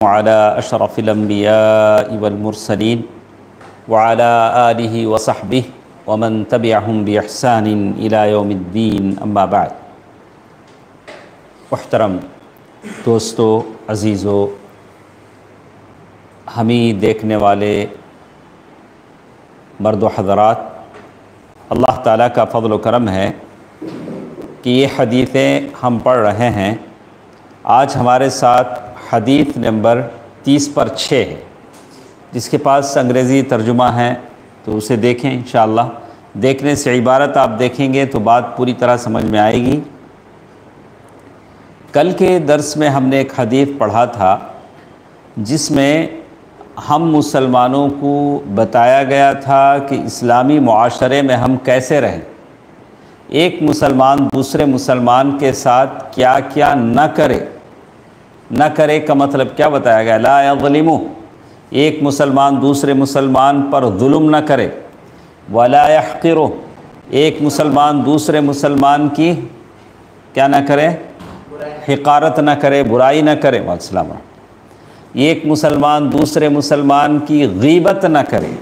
وعلى أشرف الأنبياء والمرسلين وعلى آله وصحبه ومن تبعهم بإحسان إلى يوم الدين أما بعد۔ محترم دوستو، عزیزو، ہمیں دیکھنے والے مرد و حضرات، اللہ تعالیٰ کا فضل و کرم ہے کہ یہ حدیثیں ہم پڑھ رہے ہیں۔ آج ہمارے ساتھ حدیث نمبر 30 پر 6 ہے۔ جس کے پاس انگریزی ترجمہ ہے تو اسے دیکھیں انشاءاللہ۔ دیکھنے سے عبارت آپ دیکھیں گے تو بات پوری طرح سمجھ میں آئے گی۔ کل کے درس میں ہم نے ایک حدیث پڑھا تھا جس میں ہم مسلمانوں کو بتایا گیا تھا کہ اسلامی معاشرے میں ہم کیسے رہیں، ایک مسلمان دوسرے مسلمان کے ساتھ کیا کیا نہ کرے۔ نہ کرے کا مطلب کیا بتایا گیا؟ لا یظلموا، ایک مسلمان دوسرے مسلمان پر ظلم نہ کرے۔ ولا یحقروا، ایک مسلمان دوسرے مسلمان کی کیا نہ کرے؟ حقارت نہ کرے، برائی نہ کرے۔ والسلام۔ ایک مسلمان دوسرے مسلمان کی غیبت نہ کرے،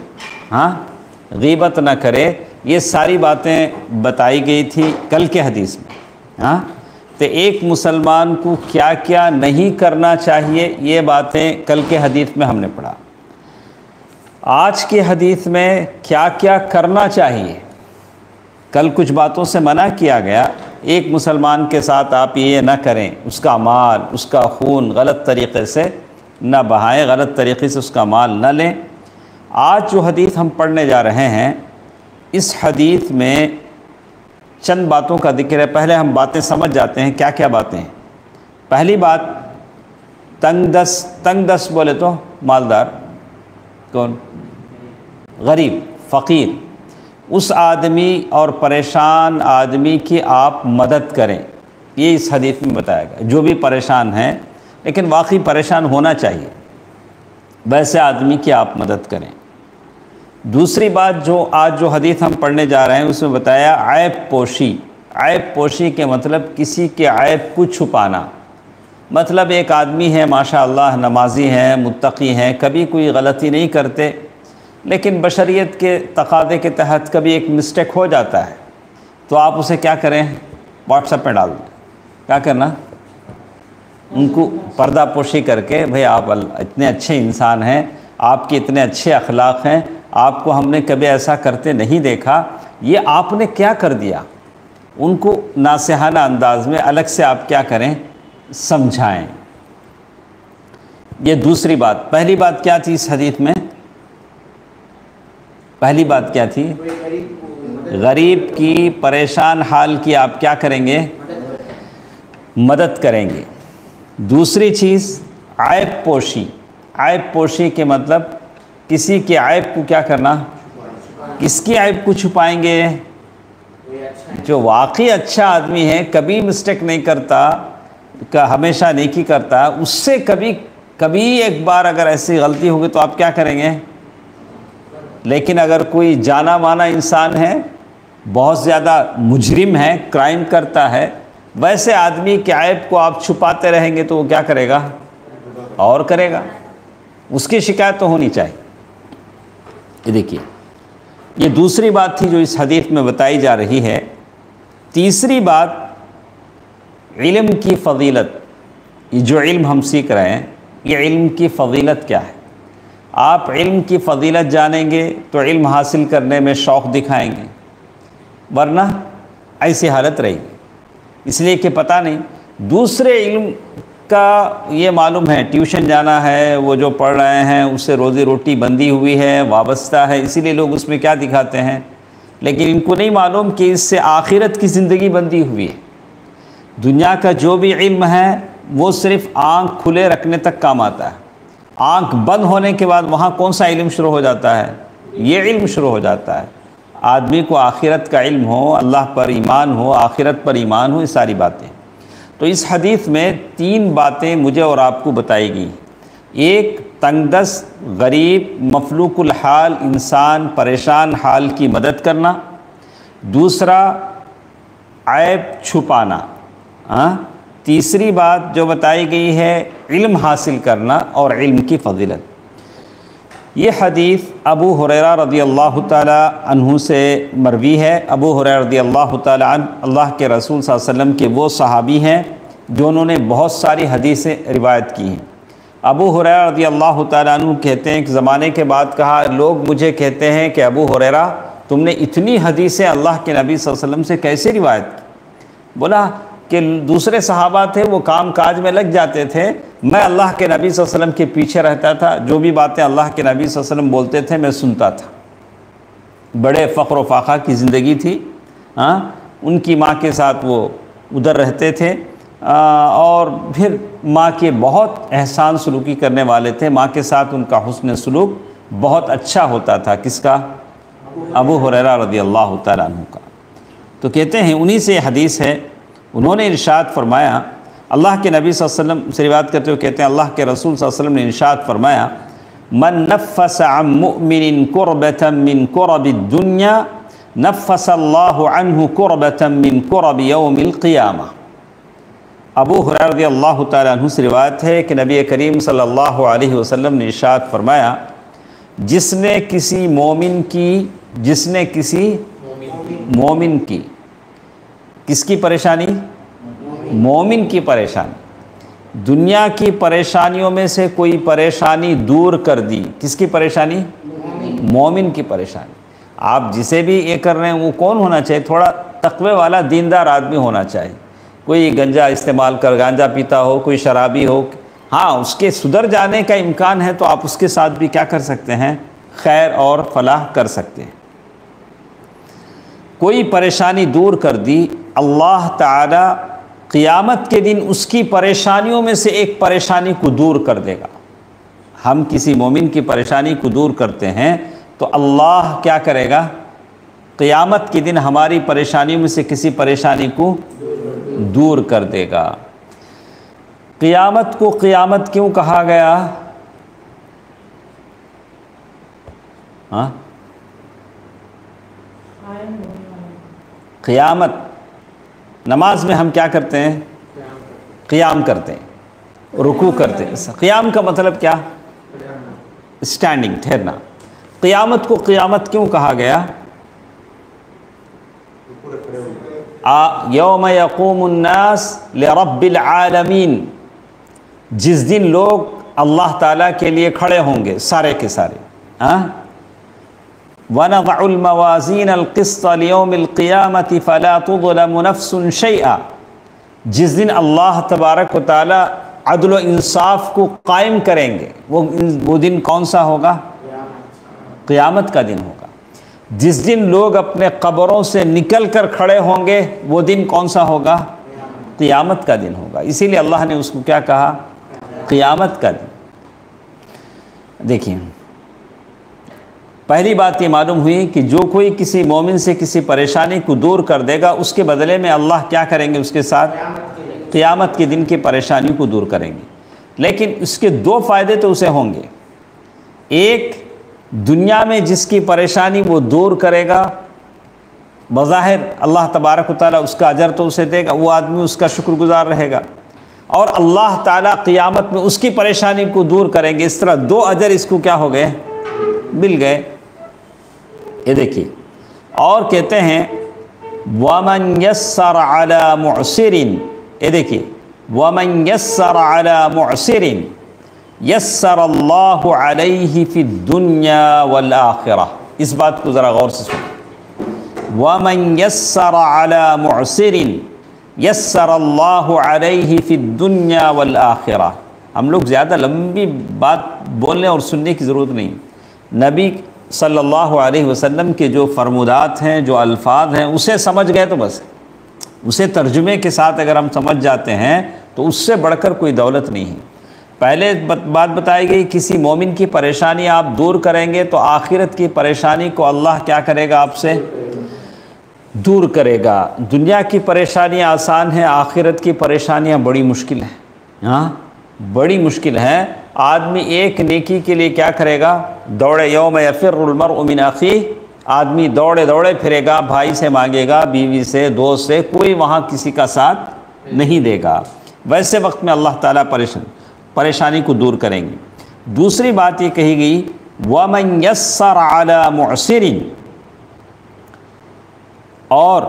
غیبت نہ کرے۔ یہ ساری باتیں بتائی گئی تھی کل کے حدیث میں۔ تو ایک مسلمان کو کیا کیا نہیں کرنا چاہیے، یہ باتیں کل کے حدیث میں ہم نے پڑھا۔ آج کے حدیث میں کیا کیا کرنا چاہیے۔ کل کچھ باتوں سے منع کیا گیا، ایک مسلمان کے ساتھ آپ یہ نہ کریں، اس کا مال، اس کا خون غلط طریقے سے نہ بہائیں، غلط طریقے سے اس کا مال نہ لیں۔ آج جو حدیث ہم پڑھنے جا رہے ہیں، اس حدیث میں چند باتوں کا ذکر ہے۔ پہلے ہم باتیں سمجھ جاتے ہیں کیا کیا باتیں ہیں۔ پہلی بات، تنگ دست بولے تو مالدار، کون؟ غریب، فقیر، اس آدمی اور پریشان آدمی کی آپ مدد کریں۔ یہ اس حدیث میں بتایا گیا۔ جو بھی پریشان ہیں لیکن واقعی پریشان ہونا چاہیے، ویسے آدمی کی آپ مدد کریں۔ دوسری بات جو آج جو حدیث ہم پڑھنے جا رہے ہیں اس میں بتایا عیب پوشی۔ عیب پوشی کے مطلب کسی کے عیب کو چھپانا۔ مطلب ایک آدمی ہے ماشاءاللہ، نمازی ہیں، متقی ہیں، کبھی کوئی غلطی نہیں کرتے، لیکن بشریت کے تقاضے کے تحت کبھی ایک مسٹیک ہو جاتا ہے، تو آپ اسے کیا کریں؟ واٹس ایپ پہ ڈال دیں۔ کیا کرنا؟ ان کو پردہ پوشی کر کے، بھئی آپ اتنے اچھے انسان ہیں، آپ کے اتنے اچھے اخلاق ہیں، آپ کو ہم نے کبھی ایسا کرتے نہیں دیکھا، یہ آپ نے کیا کر دیا؟ ان کو ناصحانہ انداز میں الگ سے آپ کیا کریں؟ سمجھائیں۔ یہ دوسری بات۔ پہلی بات کیا تھی اس حدیث میں؟ پہلی بات کیا تھی؟ غریب کی، پریشان حال کی آپ کیا کریں گے؟ مدد کریں گے۔ دوسری چیز عیب پوشی۔ عیب پوشی کے مطلب کسی کے عیب کو کیا کرنا؟ کس کی عیب کو چھپائیں گے؟ جو واقعی اچھا آدمی ہے، کبھی مسٹیک نہیں کرتا، ہمیشہ نیکی کرتا، اس سے کبھی ایک بار اگر ایسی غلطی ہوگی تو آپ کیا کریں گے؟ لیکن اگر کوئی جانا مانا انسان ہے، بہت زیادہ مجرم ہے، کرائم کرتا ہے، ویسے آدمی کے عیب کو آپ چھپاتے رہیں گے تو وہ کیا کرے گا؟ اور کرے گا۔ اس کی شکایت تو ہونی چاہیے۔ یہ دیکھیے، یہ دوسری بات تھی جو اس حدیث میں بتائی جا رہی ہے۔ تیسری بات، علم کی فضیلت۔ یہ جو علم ہم سیکھ رہے ہیں، یہ علم کی فضیلت کیا ہے؟ آپ علم کی فضیلت جانیں گے تو علم حاصل کرنے میں شوق دکھائیں گے، ورنہ ایسی حالت رہے گی۔ اس لیے کہ پتہ نہیں، دوسرے علم کا یہ معلوم ہے، ٹیوشن جانا ہے، وہ جو پڑھ رہے ہیں اس سے روزی روٹی بندھی ہوئی ہے، وابستہ ہے، اسی لیے لوگ اس میں کیا دکھاتے ہیں، لیکن ان کو نہیں معلوم کہ اس سے آخرت کی زندگی بندھی ہوئی ہے۔ دنیا کا جو بھی علم ہے وہ صرف آنکھ کھلے رکھنے تک کام آتا ہے۔ آنکھ بند ہونے کے بعد وہاں کون سا علم شروع ہو جاتا ہے؟ یہ علم شروع ہو جاتا ہے۔ آدمی کو آخرت کا علم ہو، اللہ پر ایمان ہو، آخرت پر ایمان ہو، یہ ساری باتیں۔ تو اس حدیث میں 3 باتیں مجھے اور آپ کو بتائی گئی۔ ایک، تنگ دست، غریب، مفلوق الحال انسان، پریشان حال کی مدد کرنا۔ دوسرا، عیب چھپانا۔ تیسری بات جو بتائی گئی ہے، علم حاصل کرنا اور علم کی فضیلت۔ یہ حدیث ابو ہریرہ رضی اللہ تعالی عنہ سے مروی ہے۔ ابو ہریرہ رضی اللہ تعالی عنہ اللہ کے رسول صلی اللہ علیہ وسلم کے وہ صحابی ہیں جو انہوں نے بہت ساری حدیثیں روایت کی ہیں۔ ابو ہریرہ رضی اللہ تعالیٰ عنہ کہتے ہیں کہ زمانے کے بعد کہا، لوگ مجھے کہتے ہیں کہ ابو ہریرہ تم نے اتنی حدیثیں اللہ کے نبی صلی اللہ علیہ وسلم سے کیسے روایت کی؟ بولا کہ دوسرے صحابہ تھے وہ کام کاج میں لگ جاتے تھے، میں اللہ کے نبی صلی اللہ علیہ وسلم کے پیچھے رہتا تھا، جو بھی باتیں اللہ کے نبی صلی اللہ علیہ وسلم بولتے تھے میں سنتا تھا۔ بڑے فخر و فاخر کی زندگی تھی، ان کی ماں کے ساتھ وہ ادھر رہتے تھے، اور پھر ماں کے بہت احسان سلوکی کرنے والے تھے، ماں کے ساتھ ان کا حسن سلوک بہت اچھا ہوتا تھا۔ کس کا؟ ابو ہریرہ رضی اللہ تعالیٰ عنہ کا۔ تو کہتے ہیں انہی سے حدیث ہے، انہوں نے ارشاد فرمایا، اللہ کے نبی صلی اللہ علیہ وسلم سے روایت کرتے ہوئے کہتے ہیں اللہ کے رسول صلی اللہ علیہ وسلم نے ارشاد فرمایا، من نفس عن مؤمن کربة من کرب الدنیا نفس اللہ عنہ کربة من کرب یوم القیامہ۔ ابو ہریرہ رضی اللہ تعالیٰ عنہ سے روایت ہے کہ نبی کریم صلی اللہ علیہ وسلم نے ارشاد فرمایا، جس نے کسی مومن کی کس کی پریشانی؟ مومن کی پریشانی، دنیا کی پریشانیوں میں سے کوئی پریشانی دور کر دی۔ کس کی پریشانی؟ مومن کی پریشانی۔ آپ جسے بھی یہ کر رہے ہیں وہ کون ہونا چاہیے؟ تھوڑا تقوی والا دیندار آدمی ہونا چاہیے۔ کوئی گنجا استعمال گانجا پیتا ہو، کوئی شرابی ہو، ہاں اس کے سدھر جانے کا امکان ہے تو آپ اس کے ساتھ بھی کیا کر سکتے ہیں؟ خیر اور فلاح کر سکتے ہیں۔ کوئی پریشانی دور کر دی، اللہ تعالی قیامت کے دن اس کی پریشانیوں میں سے ایک پریشانی کو دور کر دے گا۔ ہم کسی مومن کی پریشانی کو دور کرتے ہیں تو اللہ کیا کرے گا؟ قیامت کے دن ہماری پریشانیوں میں سے کسی پریشانی کو دور کر دے گا۔ قیامت کو قیامت کیوں کہا گیا؟ قیامت، نماز میں ہم کیا کرتے ہیں؟ قیام کرتے ہیں، رکوع کرتے ہیں۔ قیام کا مطلب کیا؟ اسٹینڈنگ، ٹھہرنا۔ قیامت کو قیامت کیوں کہا گیا؟ یوم یقوم الناس لرب العالمین، جس دن لوگ اللہ تعالیٰ کے لیے کھڑے ہوں گے سارے کے سارے۔ وَنَضَعُ الْمَوَازِينَ الْقِسْطَ لِيَوْمِ الْقِيَامَةِ فَلَا تُظْلَمُ نَفْسٌ شَيْئًا، جس دن اللہ تبارک و تعالیٰ عدل و انصاف کو قائم کریں گے، وہ دن کون سا ہوگا؟ قیامت کا دن ہوگا۔ جس دن لوگ اپنے قبروں سے نکل کر کھڑے ہوں گے وہ دن کون سا ہوگا؟ قیامت کا دن ہوگا۔ اسی لیے اللہ نے اس کو کیا کہا؟ قیامت کا دن۔ دیکھیں، پہلی بات یہ معلوم ہوئی کہ جو کوئی کسی مومن سے کسی پریشانی کو دور کر دے گا اس کے بدلے میں اللہ کیا کریں گے؟ اس کے ساتھ قیامت کے دن کی پریشانی کو دور کریں گے۔ لیکن اس کے دو فائدے تو اسے ہوں گے۔ ایک، دنیا میں جس کی پریشانی وہ دور کرے گا، بظاہر اللہ تبارک و تعالیٰ اس کا اجر تو اسے دے گا، وہ آدمی اس کا شکر گزار رہے گا، اور اللہ تعالیٰ قیامت میں اس کی پریشانی کو دور کریں گے۔ اس طرح دو اجر اس کو کیا ہو گئے؟ مل گئے۔ یہ دیکھیے، اور کہتے ہیں وَمَنْ يَسَّرَ عَلَى مُعْسِرٍ، یہ دیکھیے وَمَنْ يَسَّرَ عَلَى مُعْسِرٍ یسر اللہ علیہ فی الدنیا والآخرہ۔ اس بات کو ذرا غور سے سنیں، وَمَنْ يَسَّرَ عَلَى مُعْسِرٍ یسر اللہ علیہ فی الدنیا والآخرہ۔ ہم لوگ زیادہ لمبی بات بولنے اور سننے کی ضرورت نہیں۔ نبی صلی اللہ علیہ وسلم کے جو فرمودات ہیں، جو الفاظ ہیں، اسے سمجھ گئے تو بس، اسے ترجمے کے ساتھ اگر ہم سمجھ جاتے ہیں تو اس سے بڑھ کر کوئی دولت نہیں ہے۔ پہلے بات بتائی گئی، کسی مومن کی پریشانی آپ دور کریں گے تو آخرت کی پریشانی کو اللہ کیا کرے گا؟ آپ سے دور کرے گا۔ دنیا کی پریشانیاں آسان ہیں، آخرت کی پریشانیاں بڑی مشکل ہیں۔ بڑی مشکل ہے۔ آدمی ایک نیکی کے لیے کیا کرے گا؟ دوڑے، یوم یفر المرء من اخیہ، آدمی دوڑے دوڑے پھرے گا، بھائی سے مانگے گا، بیوی سے، دوست سے، کوئی وہاں کسی کا ساتھ نہیں دے گا۔ ویسے وقت میں اللہ تعالیٰ پریشان، پریشانی کو دور کریں گے۔ دوسری بات یہ کہی گئی وَمَنْ يَسَّرَ عَلَى مُعْسِرٍ، اور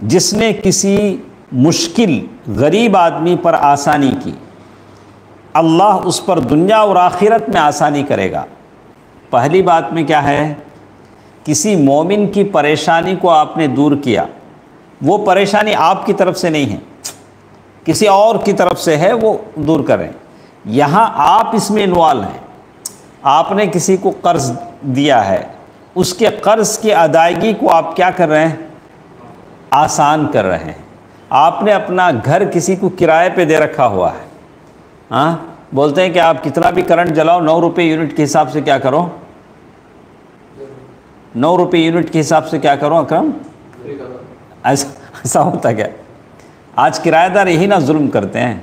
جس نے کسی مشکل غریب آدمی پر آسانی کی، اللہ اس پر دنیا اور آخرت میں آسانی کرے گا۔ پہلی بات میں کیا ہے؟ کسی مومن کی پریشانی کو آپ نے دور کیا، وہ پریشانی آپ کی طرف سے نہیں ہے، کسی اور کی طرف سے ہے، وہ دور کریں۔ یہاں آپ اس میں انوالو ہیں، آپ نے کسی کو قرض دیا ہے، اس کے قرض کی ادائیگی کو آپ کیا کر رہے ہیں؟ آسان کر رہے ہیں۔ آپ نے اپنا گھر کسی کو کرائے پہ دے رکھا ہوا ہے، ہاں بولتے ہیں کہ آپ کتنا بھی کرنٹ جلاؤ 9 روپے یونٹ کے حساب سے کیا کرو، 9 روپے یونٹ کے حساب سے کیا کرو اکرم؟ ایسا ہوتا کیا؟ آج کرایہ دار یہی نہ ظلم کرتے ہیں۔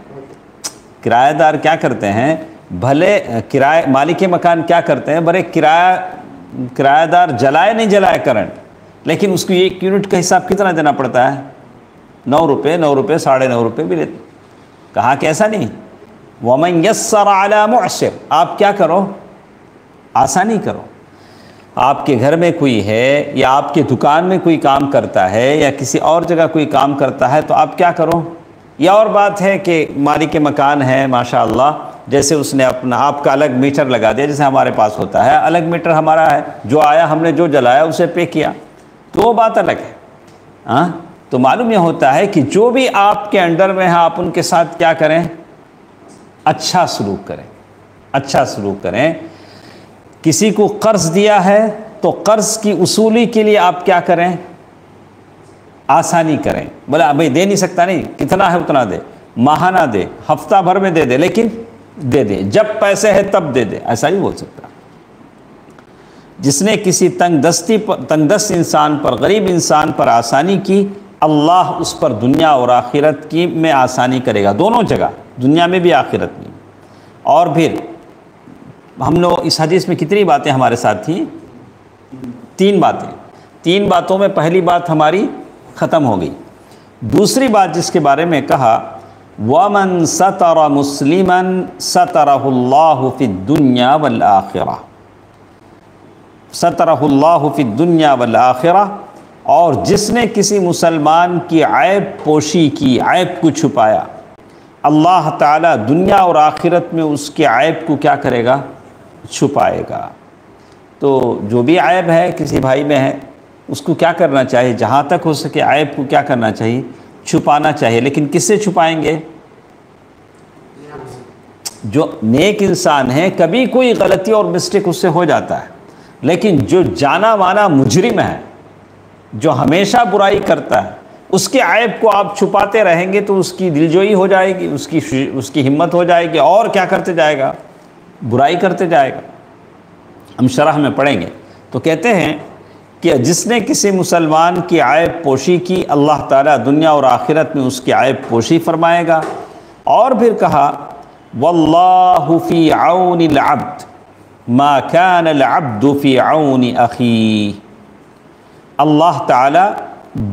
کرایہ دار کیا کرتے ہیں؟ بھلے کرایہ مالک مکان کیا کرتے ہیں، برے کرایہ دار جلائے نہیں جلائے کرنٹ، لیکن اس کو 1 یونٹ کا حساب کتنا دینا پڑتا ہے؟ 9 روپے، 9 روپے، 9.5 روپے بھی لیتے۔ کہا کہ ایسا نہیں، وَمَنْ يَسَّرَ عَلَى مُعْسِرٍ، آپ کیا کرو؟ آسانی کرو۔ آپ کے گھر میں کوئی ہے یا آپ کے دکان میں کوئی کام کرتا ہے یا کسی اور جگہ کوئی کام کرتا ہے تو آپ کیا کرو؟ یہ اور بات ہے کہ مالک مکان ہے ماشاءاللہ، جیسے اس نے اپنا آپ کا الگ میٹر لگا دیا، جیسے ہمارے پاس ہوتا ہے الگ میٹر ہمارا ہے، جو آیا ہم نے جو جلایا اسے پے کیا، تو وہ بات الگ ہے۔ ہاں تو معلوم یہ ہوتا ہے کہ جو بھی آپ کے انڈر میں ہے آپ ان کے ساتھ کیا کریں؟ اچھا سلوک کریں، اچھا سلوک کریں۔ کسی کو قرض دیا ہے تو قرض کی وصولی کے لیے آپ کیا کریں؟ آسانی کریں۔ بولا بھائی دے نہیں سکتا، نہیں، کتنا ہے اتنا دے، ماہانہ دے، ہفتہ بھر میں دے دے، لیکن دے دے، جب پیسے ہے تب دے دے، ایسا نہیں بول سکتا۔ جس نے کسی تنگ دست انسان پر، غریب انسان پر آسانی کی، اللہ اس پر دنیا اور آخرت کی میں آسانی کرے گا، دونوں جگہ، دنیا میں بھی آخرت میں۔ اور پھر ہم لوگ اس حدیث میں کتنی باتیں ہمارے ساتھ تھیں؟ 3 باتیں۔ 3 باتوں میں پہلی بات ہماری ختم ہو گئی۔ دوسری بات جس کے بارے میں کہا وَمَن سَتَرَ مُسْلِمًا سَتَرَهُ اللَّهُ فِي الدُّنْيَا وَالْآخِرَةِ، سَتَرَهُ اللَّهُ فِي الدُّنْيَا وَالْآخِرَةِ، اور جس نے کسی مسلمان کی عیب پوشی کی، عیب کو چھپایا، اللہ تعالیٰ دنیا اور آخرت میں اس کے عیب کو کیا کرے گا؟ چھپائے گا۔ تو جو بھی عیب ہے کسی بھائی میں ہے اس کو کیا کرنا چاہیے؟ جہاں تک ہو سکے عیب کو کیا کرنا چاہیے؟ چھپانا چاہیے۔ لیکن کس سے چھپائیں گے؟ جو نیک انسان ہے، کبھی کوئی غلطی اور مسٹیک اس سے ہو جاتا ہے، لیکن جو جانا مانا مجرم ہے، جو ہمیشہ برائی کرتا ہے، اس کے عیب کو آپ چھپاتے رہیں گے تو اس کی دلجوئی ہو جائے گی، اس کی ہمت ہو جائے گی، اور کیا کرتے جائے گا؟ برائی کرتے جائے گا۔ ہم شرح میں پڑھیں گے تو کہتے ہیں کہ جس نے کسی مسلمان کی عیب پوشی کی، اللہ تعالیٰ دنیا اور آخرت میں اس کی عیب پوشی فرمائے گا۔ اور پھر کہا واللہ فی عون العبد ما کان العبد فی عون اخیہ، اللہ تعالیٰ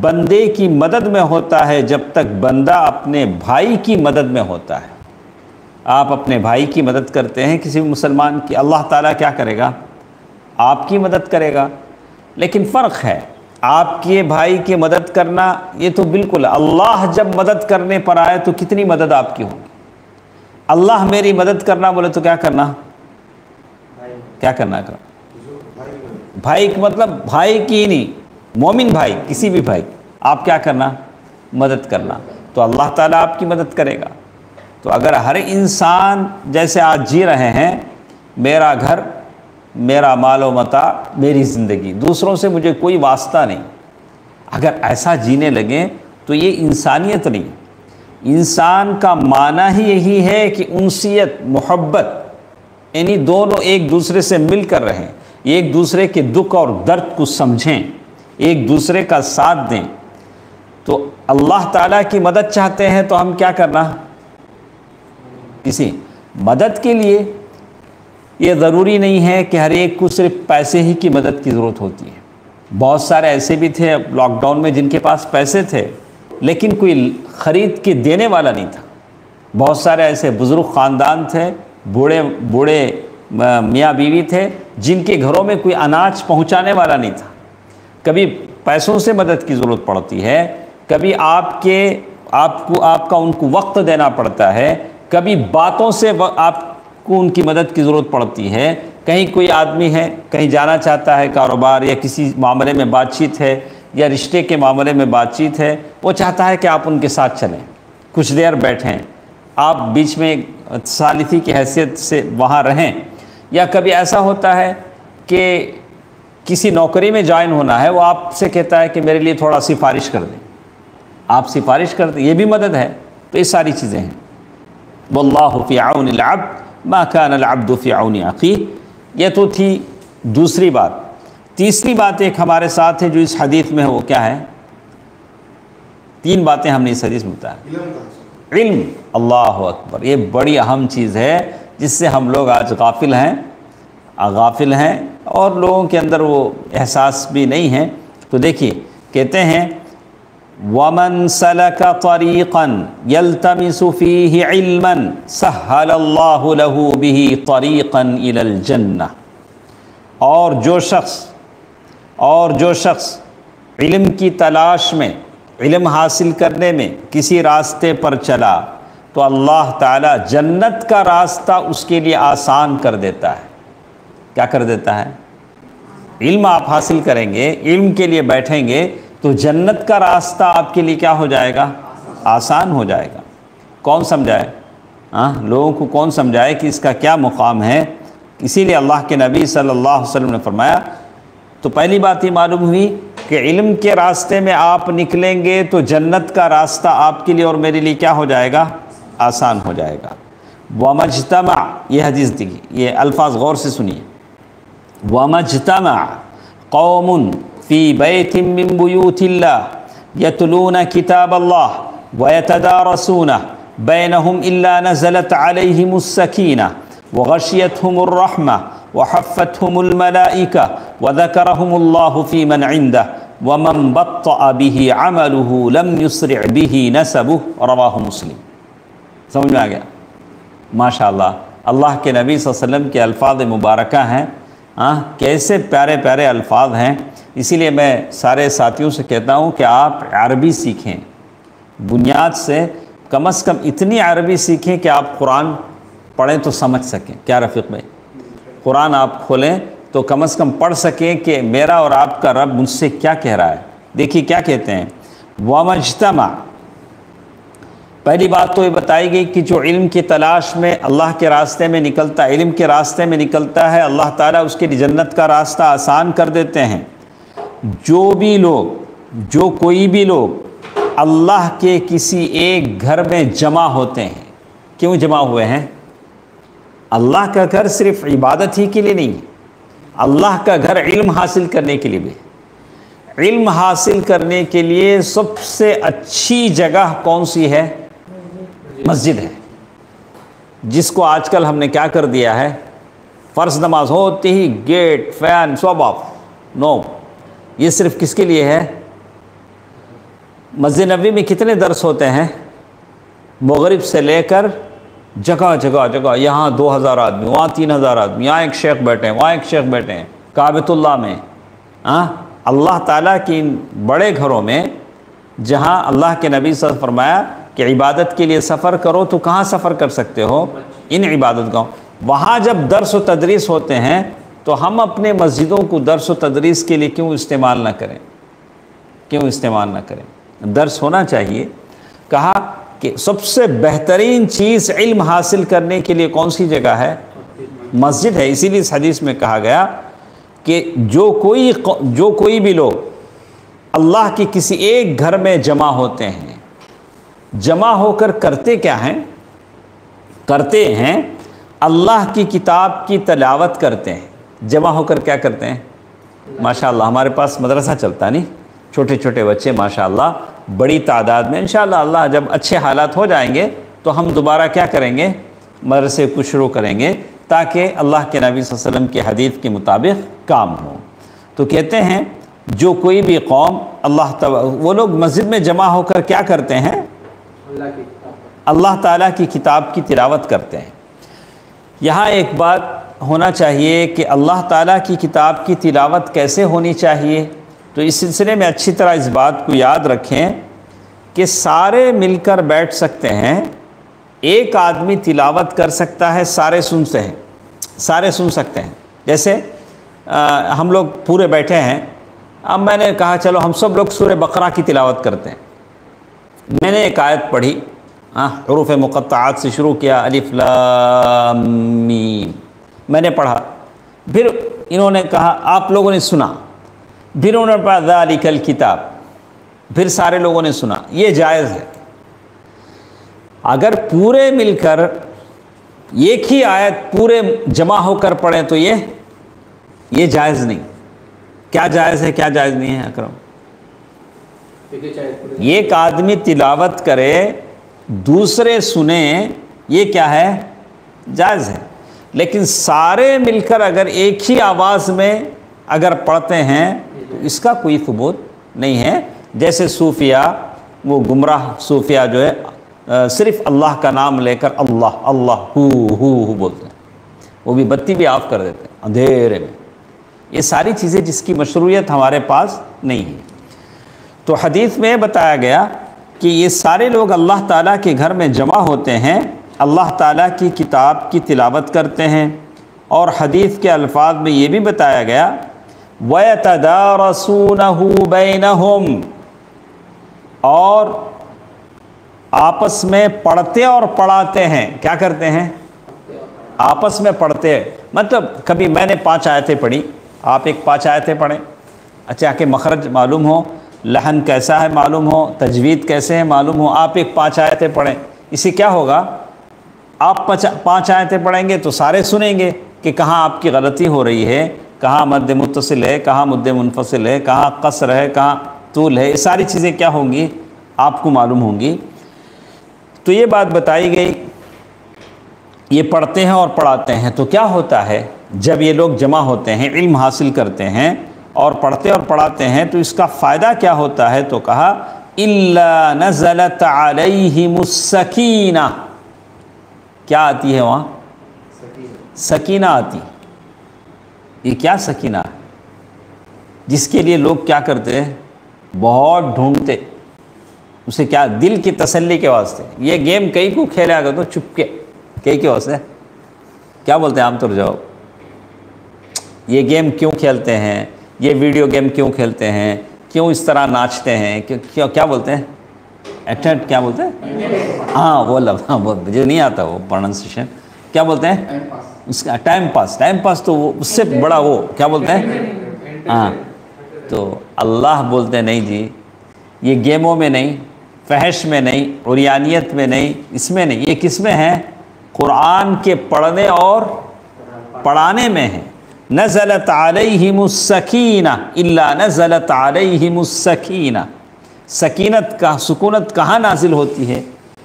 بندے کی مدد میں ہوتا ہے جب تک بندہ اپنے بھائی کی مدد میں ہوتا ہے۔ آپ اپنے بھائی کی مدد کرتے ہیں کسی مسلمان کی، اللہ تعالیٰ کیا کرے گا؟ آپ کی مدد کرے گا۔ لیکن فرق ہے، آپ کے بھائی کی مدد کرنا یہ تو بالکل، اللہ جب مدد کرنے پر آئے تو کتنی مدد آپ کی ہوگی؟ اللہ میری مدد کرنا بولے تو کیا کرنا؟ کیا کرنا؟ بھائی کا مطلب بھائی کی نہیں، مومن بھائی، کسی بھی بھائی آپ کیا کرنا؟ مدد کرنا۔ تو اللہ تعالیٰ آپ کی مدد کرے گا۔ تو اگر ہر انسان جیسے آج جی رہے ہیں، میرا گھر، میرا مال و متاع، میری زندگی، دوسروں سے مجھے کوئی واسطہ نہیں، اگر ایسا جینے لگیں تو یہ انسانیت نہیں۔ انسان کا معنی ہی یہی ہے کہ انسیت، محبت، یعنی دونوں ایک دوسرے سے مل کر رہیں، ایک دوسرے کے دکھ اور درد کو سمجھیں، ایک دوسرے کا ساتھ دیں۔ تو اللہ تعالیٰ کی مدد چاہتے ہیں تو ہم کیا کرنا؟ کسی مدد کے لیے یہ ضروری نہیں ہے کہ ہر ایک کو صرف پیسے ہی کی مدد کی ضرورت ہوتی ہے۔ بہت سارے ایسے بھی تھے لاک ڈاؤن میں جن کے پاس پیسے تھے لیکن کوئی خرید کے دینے والا نہیں تھا، بہت سارے ایسے بزرگ خاندان تھے، بوڑھے میاں بیوی تھے جن کے گھروں میں کوئی اناج پہنچانے والا نہیں تھا. کبھی پیسوں سے مدد کی ضرورت پڑتی ہے، کبھی آپ کا ان کو وقت دینا پڑتا ہے، کبھی باتوں سے آپ کو ان کی مدد کی ضرورت پڑتی ہے. کہیں کوئی آدمی ہے، کہیں جانا چاہتا ہے، کاروبار یا کسی معاملے میں بات چیت ہے یا رشتے کے معاملے میں بات چیت ہے، وہ چاہتا ہے کہ آپ ان کے ساتھ چلیں، کچھ دیر بیٹھیں، آپ بیچ میں ثالثی کی حیثیت سے وہاں رہیں. یا کبھی ایسا ہوتا ہے کہ کسی نوکری میں جوائن ہونا ہے، وہ آپ سے کہتا ہے کہ میرے لیے تھوڑا سفارش کر دیں، آپ سفارش کر دیں، یہ بھی مدد ہے. تو یہ ساری چیزیں ہیں. واللہ فی عون العبد ما کان العبد فی عون اخیہ. یہ تو تھی دوسری بات. تیسری بات ایک ہمارے ساتھ ہے جو اس حدیث میں ہے، وہ کیا ہے؟ 3 باتیں ہم نے اس حدیث میں بتایا. علم، اللہ اکبر، یہ بڑی اہم چیز ہے جس سے ہم لوگ آج غافل ہیں اور لوگوں کے اندر وہ احساس بھی نہیں ہے. تو دیکھیے کہتے ہیں وَمَنْ سَلَكَ طَرِيقًا يَلْتَمِسُ فِيهِ عِلْمًا سَهَّلَ اللَّهُ لَهُ بِهِ طَرِيقًا إِلَى الْجَنَّةِ. اور جو شخص علم کی تلاش میں، علم حاصل کرنے میں کسی راستے پر چلا تو اللہ تعالیٰ جنت کا راستہ اس کے لیے آسان کر دیتا ہے. کیا کر دیتا ہے؟ علم آپ حاصل کریں گے، علم کے لیے بیٹھیں گے تو جنت کا راستہ آپ کے لیے کیا ہو جائے گا؟ آسان ہو جائے گا. کون سمجھائے؟ لوگوں کو کون سمجھائے کہ اس کا کیا مقام ہے؟ اسی لیے اللہ کے نبی صلی اللہ علیہ وسلم نے فرمایا. تو پہلی بات یہ معلوم ہوئی کہ علم کے راستے میں آپ نکلیں گے تو جنت کا راستہ آپ کے لیے اور میرے لیے کیا ہو جائے گا؟ آسان ہو جائے گا. وَمَجْتَمَعَ، یہ حدیث دیکھیے، یہ الفاظ غور سے سنیے. وَمَجْتَمَعَ قَوْمٌ فِي بَيْتٍ مِّن بُيُوتِ اللَّهِ يَتْلُونَ كِتَابَ اللَّهِ وَيَتَدَارَسُونَهُ بَيْنَهُمْ إِلَّا نَزَلَتْ عَلَيْهِمُ السَّكِينَةُ وَغَشِيَتْهُمُ الرَّحْمَةُ وَحَفَّتْهُمُ الْمَلَائِكَةُ وَذَكَرَهُمُ اللَّهُ فِي مَنْ عِنْدَهُ وَمَنْ بَطَّأَ بِهِ عَمَلُهُ لَمْ يُسْرِعْ بِهِ نَسَبُهُ. رواه مسلم. سمجھ میں آ گیا؟ ماشاءاللہ اللہ کے نبی صلی اللہ علیہ وسلم کے الفاظ مبارکہ ہیں. کیسے پیارے پیارے الفاظ ہیں. اسی لیے میں سارے ساتھیوں سے کہتا ہوں کہ آپ عربی سیکھیں، بنیاد سے کم از کم اتنی عربی سیکھیں کہ آپ قرآن پڑھیں تو سمجھ سکیں. کیا رفیق بھائی؟ قرآن آپ کھولیں تو کم از کم پڑھ سکیں کہ میرا اور آپ کا رب مجھ سے کیا کہہ رہا ہے. دیکھیے کیا کہتے ہیں، وَمَجْتَمَعَ. پہلی بات تو یہ بتائی گئی کہ جو علم کی تلاش میں اللہ کے راستے میں نکلتا ہے، علم کے راستے میں نکلتا ہے، اللہ تعالیٰ اس کے لیے جنت کا راستہ آسان کر دیتے ہیں. جو کوئی بھی لوگ اللہ کے کسی ایک گھر میں جمع ہوتے ہیں. کیوں جمع ہوئے ہیں؟ اللہ کا گھر صرف عبادت ہی کے لیے نہیں ہے، اللہ کا گھر علم حاصل کرنے کے لیے بھی. علم حاصل کرنے کے لیے سب سے اچھی جگہ کون سی ہے؟ مسجد ہے. جس کو آج کل ہم نے کیا کر دیا ہے، فرض نماز ہوتی ہی گیٹ فین سب آف. نو، یہ صرف کس کے لیے ہے؟ مسجد نبوی میں کتنے درس ہوتے ہیں؟ مغرب سے لے کر جگہ جگہ جگہ، یہاں 2000 آدمی، وہاں 3000 آدمی، یہاں ایک شیخ بیٹھے ہیں، وہاں ایک شیخ بیٹھے ہیں. کعبۃ اللہ میں اللہ تعالیٰ کی ان بڑے گھروں میں جہاں اللہ کے نبی صلی اللہ علیہ وسلم فرمایا کہ عبادت کے لیے سفر کرو تو کہاں سفر کر سکتے ہو؟ ان عبادت گاہوں. وہاں جب درس و تدریس ہوتے ہیں تو ہم اپنے مسجدوں کو درس و تدریس کے لیے کیوں استعمال نہ کریں؟ درس ہونا چاہیے. کہا کہ سب سے بہترین چیز علم حاصل کرنے کے لیے کون سی جگہ ہے؟ مسجد ہے. اسی لیے اس حدیث میں کہا گیا کہ جو کوئی بھی لوگ اللہ کی کسی ایک گھر میں جمع ہوتے ہیں، جمع ہو کر کرتے کیا ہیں؟ کرتے ہیں اللہ کی کتاب کی تلاوت کرتے ہیں. جمع ہو کر کیا کرتے ہیں؟ ماشاءاللہ ہمارے پاس مدرسہ چلتا نہیں، چھوٹے چھوٹے بچے ماشاءاللہ بڑی تعداد میں. انشاءاللہ اللہ جب اچھے حالات ہو جائیں گے تو ہم دوبارہ کیا کریں گے؟ مدرسے کو شروع کریں گے تاکہ اللہ کے نبی صلی اللہ علیہ وسلم کی حدیث کے مطابق کام ہو. تو کہتے ہیں جو کوئی بھی قوم وہ لوگ مسجد میں جمع ہو کر کیا کرتے ہیں؟ اللہ تعالیٰ کی کتاب کی تلاوت کرتے ہیں۔ یہاں ایک بات ہونا چاہیے کہ اللہ تعالیٰ کی کتاب کی تلاوت کیسے ہونی چاہیے، تو اس سلسلے میں اچھی طرح اس بات کو یاد رکھیں کہ سارے مل کر بیٹھ سکتے ہیں، ایک آدمی تلاوت کر سکتا ہے، سارے سنتے ہیں، سارے سن سکتے ہیں۔ جیسے ہم لوگ پورے بیٹھے ہیں، اب میں نے کہا چلو ہم سب لوگ سورہ بقرہ کی تلاوت کرتے ہیں۔ میں نے ایک آیت پڑھی، حروف مقطعات سے شروع کیا، الف لام میم، میں نے پڑھا، پھر انہوں نے کہا، آپ لوگوں نے سنا، پھر انہوں نے پڑھا ذالک الکتاب، پھر سارے لوگوں نے سنا، یہ جائز ہے۔ اگر پورے مل کر ایک ہی آیت پورے جمع ہو کر پڑھیں تو یہ جائز نہیں۔ کیا جائز ہے، کیا جائز نہیں ہے اکرم؟ ایک آدمی تلاوت کرے، دوسرے سنیں، یہ کیا ہے؟ جائز ہے۔ لیکن سارے مل کر اگر ایک ہی آواز میں اگر پڑھتے ہیں تو اس کا کوئی ثبوت نہیں ہے۔ جیسے صوفیہ، وہ گمراہ صوفیہ جو ہے صرف اللہ کا نام لے کر اللہ اللہ ہو بولتے ہیں، وہ بھی بتی بھی آف کر دیتے ہیں اندھیرے میں۔ یہ ساری چیزیں جس کی مشروعیت ہمارے پاس نہیں ہے۔ تو حدیث میں بتایا گیا کہ یہ سارے لوگ اللہ تعالیٰ کے گھر میں جمع ہوتے ہیں، اللہ تعالیٰ کی کتاب کی تلاوت کرتے ہیں، اور حدیث کے الفاظ میں یہ بھی بتایا گیا وَيَتَدَارَسُونَهُ بَيْنَهُمْ، اور آپس میں پڑھتے اور پڑھاتے ہیں۔ کیا کرتے ہیں؟ آپس میں پڑھتے ہیں۔ مطلب کبھی میں نے 5 آیتیں پڑھی، آپ ایک 5 آیتیں پڑھیں، اچھا کہ مخرج معلوم ہو، لحن کیسا ہے معلوم ہو، تجوید کیسے ہے معلوم ہو، آپ ایک 5 آیتیں پڑھیں، اس سے کیا ہوگا؟ آپ 5 آیتیں پڑھیں گے تو سارے سنیں گے کہ کہاں آپ کی غلطی ہو رہی ہے، کہاں مد متصل ہے، کہاں مد منفصل ہے، کہاں قصر ہے، کہاں طول ہے، یہ ساری چیزیں کیا ہوں گی؟ آپ کو معلوم ہوں گی۔ تو یہ بات بتائی گئی، یہ پڑھتے ہیں اور پڑھاتے ہیں۔ تو کیا ہوتا ہے جب یہ لوگ جمع ہوتے ہیں، علم حاصل کرتے ہیں اور پڑھتے اور پڑھاتے ہیں، تو اس کا فائدہ کیا ہوتا ہے؟ تو کہا إِلَّا نَزَلَتْ عَلَيْهِمُ السَّكِينَةُ، کیا آتی ہے وہاں؟ سکینہ آتی۔ یہ کیا سکینہ ہے؟ جس کے لیے لوگ کیا کرتے ہیں؟ بہت ڈھونڈتے اسے، کیا؟ دل کی تسلی کے واسطے۔ یہ گیم کئی کو کھیلے آگے تو چپ کے واسطے کیا بولتے ہیں عام طور جواب؟ یہ گیم کیوں کھیلتے ہیں؟ یہ ویڈیو گیم کیوں کھیلتے ہیں؟ کیوں اس طرح ناچتے ہیں؟ کیا بولتے ہیں؟ ایٹنٹ کیا بولتے ہیں؟ ہاں وہ لفظ، ہاں مجھے نہیں آتا وہ پروننسیشن، کیا بولتے ہیں اس کا؟ ٹائم پاس تو وہ اس سے بڑا وہ کیا بولتے ہیں؟ ہاں تو اللہ بولتے ہیں نہیں جی، یہ گیموں میں نہیں، فحش میں نہیں، عریانیت میں نہیں، اس میں نہیں، یہ کس میں ہے؟ قرآن کے پڑھنے اور پڑھانے میں ہے۔ نزلت علیہم السکینہ الا نزلت علیہم السکینہ، سکینت کا سکونت کہاں نازل ہوتی ہے؟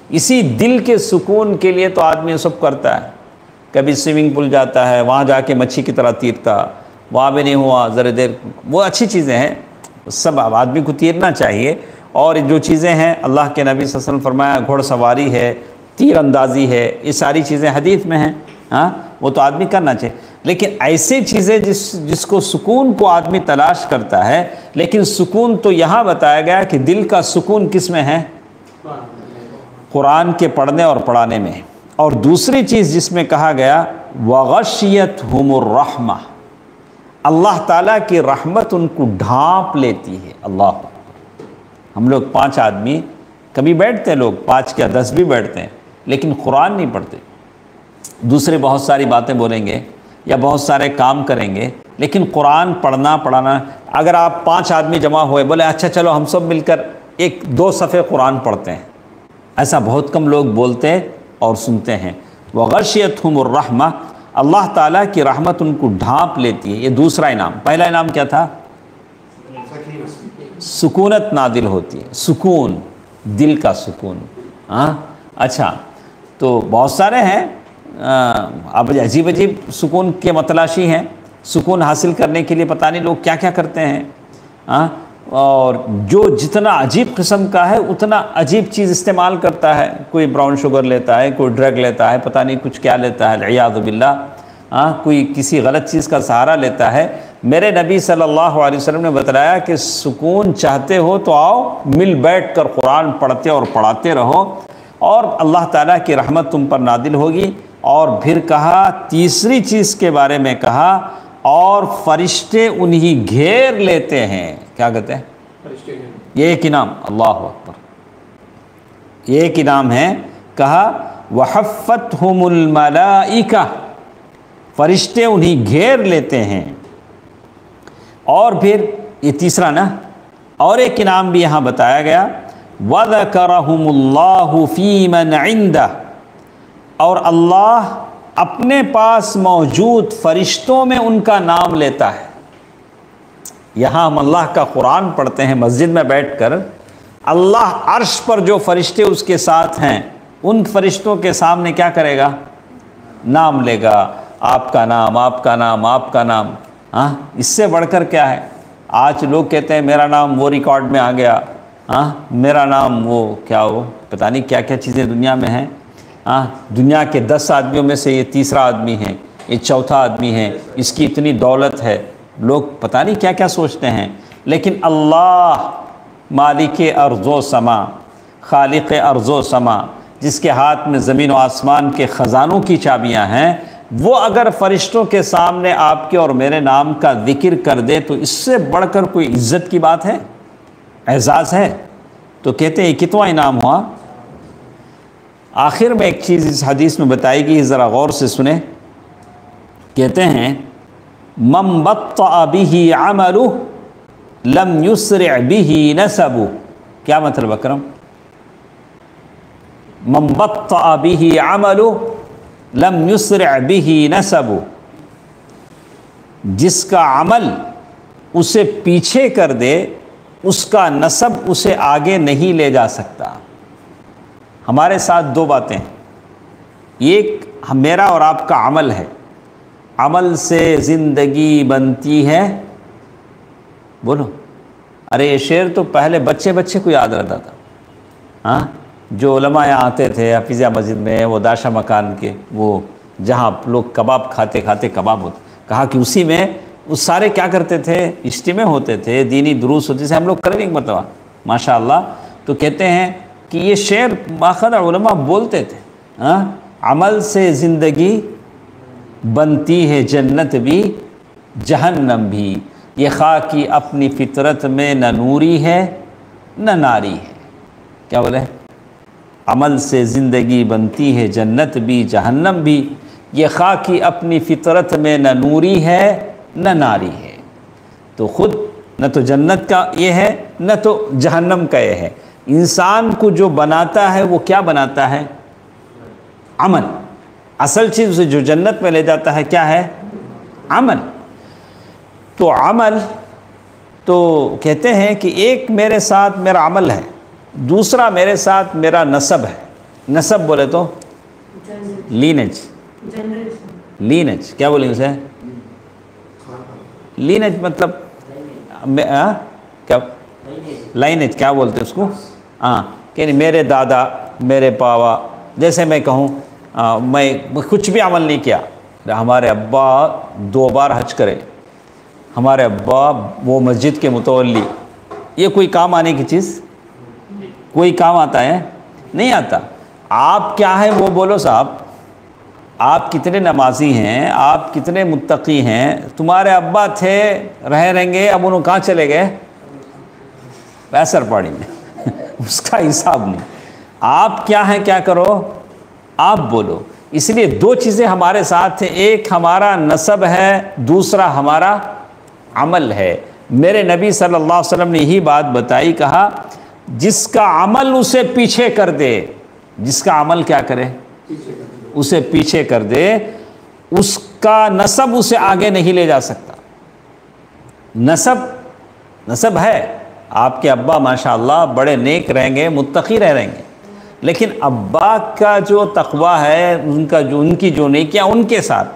اسی دل کے سکون کے لیے تو آدمی سب کرتا ہے۔ کبھی سوئمنگ پول جاتا ہے، وہاں جا کے مچھی کی طرح تیرتا، وہاں بھی نہیں ہوا ذرا دیر، وہ اچھی چیزیں ہیں، سب آدمی کو تیرنا چاہیے۔ اور جو چیزیں ہیں اللہ کے نبی صلی اللہ علیہ وسلم فرمایا، گھوڑ سواری ہے، تیر اندازی ہے، یہ ساری چیزیں حدیث میں ہیں، ہاں وہ تو آدمی کرنا چاہیے۔ لیکن ایسی چیزیں جس کو سکون کو آدمی تلاش کرتا ہے، لیکن سکون تو یہاں بتایا گیا کہ دل کا سکون کس میں ہے؟ قرآن کے پڑھنے اور پڑھانے میں۔ اور دوسری چیز جس میں کہا گیا وغشیتہم الرحمہ، اللہ تعالیٰ کی رحمت ان کو ڈھانپ لیتی ہے۔ اللہ، ہم لوگ 5 آدمی کبھی بیٹھتے ہیں، لوگ 5 کیا 10 بھی بیٹھتے ہیں، لیکن قرآن نہیں پڑھتے، دوسرے بہت ساری باتیں بولیں گے یا بہت سارے کام کریں گے، لیکن قرآن پڑھانا، اگر آپ 5 آدمی جمع ہوئے، بولے اچھا چلو ہم سب مل کر 1-2 صفحے قرآن پڑھتے ہیں، ایسا بہت کم لوگ بولتے اور سنتے ہیں۔ وغشیتہم الرحمہ، اللہ تعالیٰ کی رحمت ان کو ڈھانپ لیتی ہے۔ یہ دوسرا انعام۔ پہلا انعام کیا تھا؟ سکونت نازل ہوتی ہے، سکون، دل کا سکون۔ ہاں اچھا، تو بہت سارے ہیں، اب عجیب سکون کے متلاشی ہیں، سکون حاصل کرنے کے لیے پتہ نہیں لوگ کیا کیا کرتے ہیں۔ ہاں اور جو جتنا عجیب قسم کا ہے اتنا عجیب چیز استعمال کرتا ہے. کوئی براؤن شوگر لیتا ہے, کوئی ڈرگ لیتا ہے, پتہ نہیں کچھ کیا لیتا ہے, العیاذ باللہ. کوئی کسی غلط چیز کا سہارا لیتا ہے. میرے نبی صلی اللہ علیہ وسلم نے بتلایا کہ سکون چاہتے ہو تو آؤ مل بیٹھ کر قرآن پڑھتے اور پڑھاتے رہو اور اللہ تعالیٰ کی رحمت تم پر نازل ہوگی. اور پھر کہا تیسری چیز کے بارے میں کہا اور فرشتے انہی گھیر لیتے ہیں. کیا کہتے ہیں؟ یہ ایک انعام. اللہ اکبر, یہ ایک انعام ہے. کہا وَحَفَّتْهُمُ الْمَلَائِكَةُ, فرشتے انہی گھیر لیتے ہیں. اور پھر یہ تیسرا نا, اور ایک انعام بھی یہاں بتایا گیا وَذَكَرَهُمُ اللَّهُ فِي مَنْ عِنْدَهُ, اور اللہ اپنے پاس موجود فرشتوں میں ان کا نام لیتا ہے. یہاں ہم اللہ کا قرآن پڑھتے ہیں مسجد میں بیٹھ کر, اللہ عرش پر جو فرشتے اس کے ساتھ ہیں ان فرشتوں کے سامنے کیا کرے گا؟ نام لے گا. آپ کا نام, آپ کا نام, آپ کا نام. اس سے بڑھ کر کیا ہے؟ آج لوگ کہتے ہیں میرا نام وہ ریکارڈ میں آ گیا, میرا نام وہ کیا ہو, پتہ نہیں کیا کیا چیزیں دنیا میں ہیں. دنیا کے 10 آدمیوں میں سے یہ تیسرا آدمی ہے, یہ چوتھا آدمی ہے, اس کی اتنی دولت ہے. لوگ پتہ نہیں کیا کیا سوچتے ہیں. لیکن اللہ مالک ارض و سما, خالق ارض و سما, جس کے ہاتھ میں زمین و آسمان کے خزانوں کی چابیاں ہیں, وہ اگر فرشتوں کے سامنے آپ کے اور میرے نام کا ذکر کر دے تو اس سے بڑھ کر کوئی عزت کی بات ہے, اعزاز ہے؟ تو کہتے ہیں یہ کتنا انعام ہوا. آخر میں ایک چیز اس حدیث میں بتائی گئی, ذرا غور سے سنیں. کہتے ہیں من بطأ به عمله لم يسرع به نسبه. کیا مطلب اکرم؟ من بطأ به عمله لم يسرع به نسبه, جس کا عمل اسے پیچھے کر دے اس کا نسب اسے آگے نہیں لے جا سکتا. ہمارے ساتھ دو باتیں ہیں, ایک میرا اور آپ کا عمل ہے. عمل سے زندگی بنتی ہے. بولو, ارے یہ شعر تو پہلے بچے کو یاد رہتا تھا. جو علماء یہاں آتے تھے حفیظیہ مسجد میں, وہ داشا مکان کے, وہ جہاں لوگ کباب کھاتے کباب ہوتے, کہا کہ اسی میں وہ سارے کیا کرتے تھے, اجتماع ہوتے تھے, دینی دروس ہوتے تھے. ہم لوگ کریں گے مطلب ماشاء اللہ. تو کہتے ہیں کہ یہ شعر باقاعدہ علماء بولتے تھے, عمل سے زندگی بنتی ہے جنت بھی جہنم بھی, یہ خاکی اپنی فطرت میں نہ نوری ہے نہ ناری ہے. کیا بولے؟ عمل سے زندگی بنتی ہے جنت بھی جہنم بھی, یہ خاکی اپنی فطرت میں نہ نوری ہے نہ ناری ہے. تو خود نہ تو جنت کا یہ ہے نہ تو جہنم کا یہ ہے. انسان کو جو بناتا ہے وہ کیا بناتا ہے؟ عمل. اصل چیز اسے جو جنت میں لے جاتا ہے کیا ہے؟ عمل. تو عمل تو کہتے ہیں کہ ایک میرے ساتھ میرا عمل ہے, دوسرا میرے ساتھ میرا نسب ہے. نسب بولے تو لینج. لینج کیا بولیں اسے؟ لینج مطلب کیا لائنیج کیا بولتے اس کو؟ کہ میرے دادا میرے پاوا, جیسے میں کہوں میں کچھ بھی عمل نہیں کیا, ہمارے ابا 2 بار حج کرے, ہمارے ابا وہ مسجد کے متولی, یہ کوئی کام آنے کی چیز؟ کوئی کام آتا ہے؟ نہیں آتا. آپ کیا ہے وہ بولو صاحب, آپ کتنے نمازی ہیں, آپ کتنے متقی ہیں. تمہارے ابا تھے, رہیں گے, اب انہوں کہاں چلے گئے؟ پیسر پاڑی میں. اس کا حساب نہیں. آپ کیا ہیں, کیا کرو, آپ بولو. اس لیے 2 چیزیں ہمارے ساتھ ہیں, ایک ہمارا نسب ہے, دوسرا ہمارا عمل ہے. میرے نبی صلی اللہ علیہ وسلم نے یہی بات بتائی, کہا جس کا عمل اسے پیچھے کر دے, جس کا عمل کیا کرے, اسے پیچھے کر دے, اس کا نسب اسے آگے نہیں لے جا سکتا. نسب ہے. آپ کے ابا ماشاءاللہ بڑے نیک رہیں گے, متقی رہیں گے, لیکن ابا کا جو تقوی ہے, ان کی جو نیکیاں ان کے ساتھ,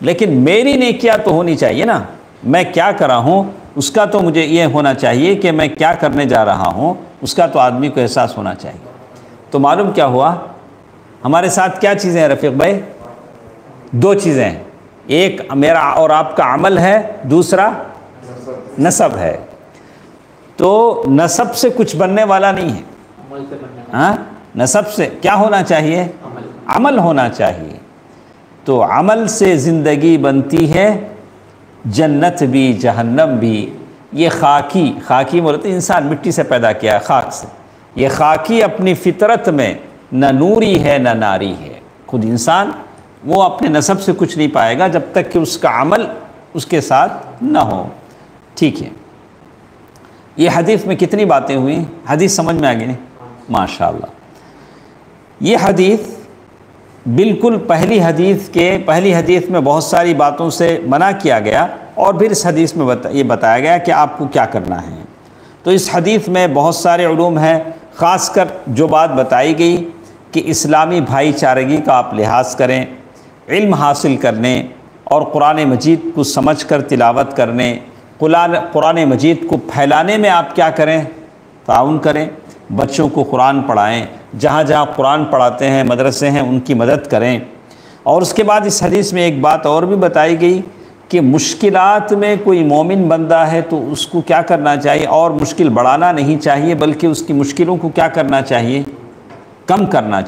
لیکن میری نیکیاں تو ہونی چاہیے نا. میں کیا کرا ہوں اس کا تو مجھے یہ ہونا چاہیے کہ میں کیا کرنے جا رہا ہوں، اس کا تو آدمی کو احساس ہونا چاہیے۔ تو معلوم کیا ہوا، ہمارے ساتھ کیا چیزیں ہیں رفیق بھائی؟ دو چیزیں ہیں، ایک میرا اور آپ کا عمل ہے، دوسرا نسب ہے۔ تو نسب سے کچھ بننے والا نہیں ہے، ہاں، نسب سے کیا ہونا چاہیے؟ عمل ہونا چاہیے۔ تو عمل سے زندگی بنتی ہے، جنت بھی جہنم بھی۔ یہ خاکی بولتے انسان مٹی سے پیدا کیا ہے، خاک سے، یہ خاکی اپنی فطرت میں نہ نوری ہے نہ ناری ہے۔ خود انسان وہ اپنے نسب سے کچھ نہیں پائے گا جب تک کہ اس کا عمل اس کے ساتھ نہ ہو۔ ٹھیک ہے، یہ حدیث میں کتنی باتیں ہوئیں؟ حدیث سمجھ میں آ گئی ماشاءاللہ۔ یہ حدیث بالکل پہلی حدیث میں بہت ساری باتوں سے منع کیا گیا، اور پھر اس حدیث میں یہ بتایا گیا کہ آپ کو کیا کرنا ہے۔ تو اس حدیث میں بہت سارے علوم ہیں، خاص کر جو بات بتائی گئی کہ اسلامی بھائی چارگی کا آپ لحاظ کریں، علم حاصل کرنے اور قرآن مجید کو سمجھ کر تلاوت کرنے، قرآن مجید کو پھیلانے میں آپ کیا کریں؟ تعاون کریں، بچوں کو قرآن پڑھائیں، جہاں جہاں قرآن پڑھاتے ہیں مدرسے ہیں ان کی مدد کریں۔ اور اس کے بعد اس حدیث میں ایک بات اور بھی بتائی گئی کہ مشکلات میں کوئی مومن بندہ ہے تو اس کو کیا کرنا چاہیے، اور مشکل بڑھانا نہیں چاہیے بلکہ اس کی مشکلوں کو کیا کرنا چاہیے؟ کم کرنا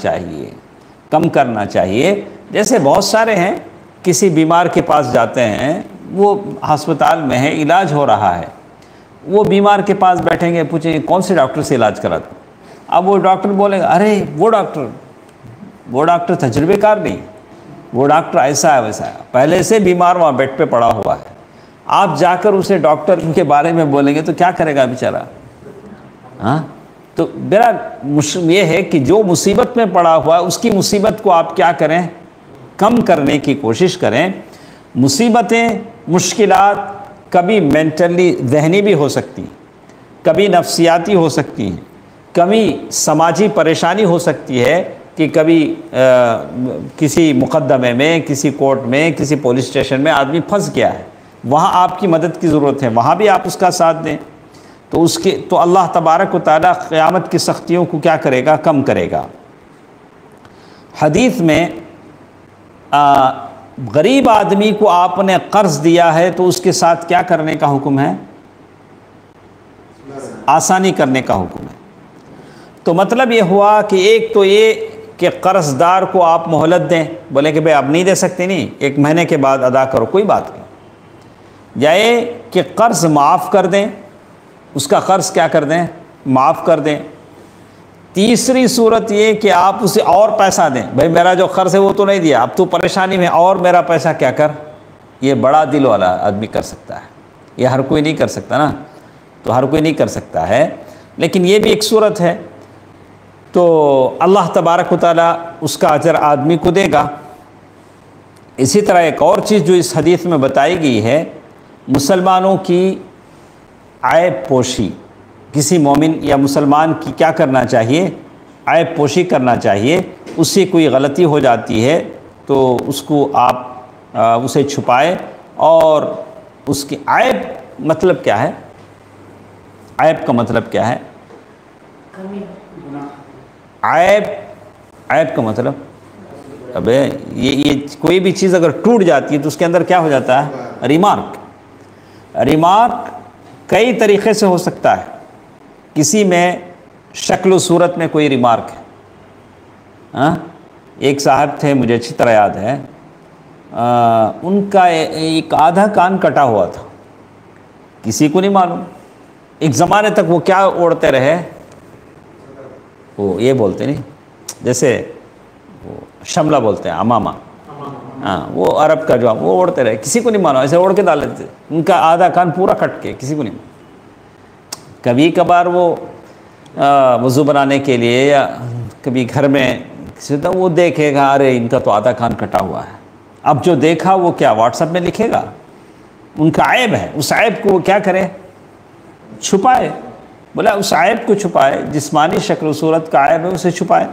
چاہیے۔ جیسے بہت سارے ہیں، کسی بیمار کے پاس جاتے ہیں، وہ ہسپتال میں ہے، علاج ہو رہا ہے، وہ بیمار کے پاس بیٹھیں گے، پوچھیں گے کون سے ڈاکٹر سے علاج کراتے؟ اب وہ ڈاکٹر بولے گا ارے وہ ڈاکٹر تجربے کار نہیں، وہ ڈاکٹر ایسا ہے ویسا ہے، پہلے سے بیمار وہاں بیڈ پہ پڑا ہوا ہے۔ آپ جا کر اسے ڈاکٹر کے بارے میں بولیں گے تو کیا کرے گا بیچارہ؟ ہاں، تو میرا یہ ہے کہ جو مصیبت میں پڑا ہوا ہے اس کی مصیبت کو آپ کیا کریں؟ کم کرنے کی کوشش کریں۔ مصیبتیں، مشکلات کبھی مینٹلی ذہنی بھی ہو سکتی ہیں، کبھی نفسیاتی ہو سکتی ہیں، کبھی سماجی پریشانی ہو سکتی ہے کہ کبھی کسی مقدمے میں، کسی کورٹ میں، کسی پولیس اسٹیشن میں آدمی پھنس گیا ہے، وہاں آپ کی مدد کی ضرورت ہے، وہاں بھی آپ اس کا ساتھ دیں، تو اللہ تبارک و تعالیٰ قیامت کی سختیوں کو کیا کرے گا؟ کم کرے گا۔ حدیث میں غریب آدمی کو آپ نے قرض دیا ہے تو اس کے ساتھ کیا کرنے کا حکم ہے؟ آسانی کرنے کا حکم ہے۔ تو مطلب یہ ہوا کہ ایک تو یہ کہ قرض دار کو آپ مہلت دیں، بولیں کہ بھئی اب نہیں دے سکتے، نہیں، 1 مہینے کے بعد ادا کرو، کوئی بات نہیں، یا یہ کہ قرض معاف کر دیں، اس کا قرض کیا کر دیں؟ معاف کر دیں۔ تیسری صورت یہ کہ آپ اسے اور پیسہ دیں، بھئی میرا جو قرض ہے وہ تو نہیں دیا، اب تو پریشانی میں، اور میرا پیسہ کیا کر۔ یہ بڑا دل والا آدمی کر سکتا ہے، یہ ہر کوئی نہیں کر سکتا نا، تو ہر کوئی نہیں کر سکتا ہے، لیکن یہ بھی ایک صورت ہے۔ تو اللہ تبارک و تعالیٰ اس کا اجر آدمی کو دے گا۔ اسی طرح ایک اور چیز جو اس حدیث میں بتائی گئی ہے، مسلمانوں کی عیب پوشی، کسی مومن یا مسلمان کی کیا کرنا چاہیے؟ عیب پوشی کرنا چاہیے۔ اس سے کوئی غلطی ہو جاتی ہے تو اس کو آپ اسے چھپائے، اور اس کی عیب مطلب کیا ہے؟ عیب کا مطلب کیا ہے؟ عیب کا مطلب ابے یہ کوئی بھی چیز اگر ٹوٹ جاتی ہے تو اس کے اندر کیا ہو جاتا ہے؟ ریمارک کئی طریقے سے ہو سکتا ہے۔ کسی میں شکل و صورت میں کوئی ریمارک ہے، ہاں، ایک صاحب تھے مجھے اچھی طرح یاد ہے، ان کا ایک آدھا کان کٹا ہوا تھا، کسی کو نہیں معلوم، ایک زمانے تک وہ کیا اوڑھتے رہے، وہ یہ بولتے نہیں، جیسے وہ شملہ بولتے ہیں، عمامہ، ہاں، وہ عرب کا جو وہ اوڑھتے رہے، کسی کو نہیں معلوم، ایسے اوڑھ کے ڈال دیتے، ان کا آدھا کان پورا کٹ کے، کسی کو نہیں معلوم۔ کبھی کبھار وہ وضو بنانے کے لیے یا کبھی گھر میں کسی تو وہ دیکھے گا، ارے ان کا تو آدھا کان کٹا ہوا ہے، اب جو دیکھا وہ کیا واٹس ایپ میں لکھے گا؟ ان کا عیب ہے، اس عیب کو وہ کیا کرے؟ چھپائے۔ بولا اس عیب کو چھپائے، جسمانی شکل و صورت کا عیب ہے اسے چھپائے۔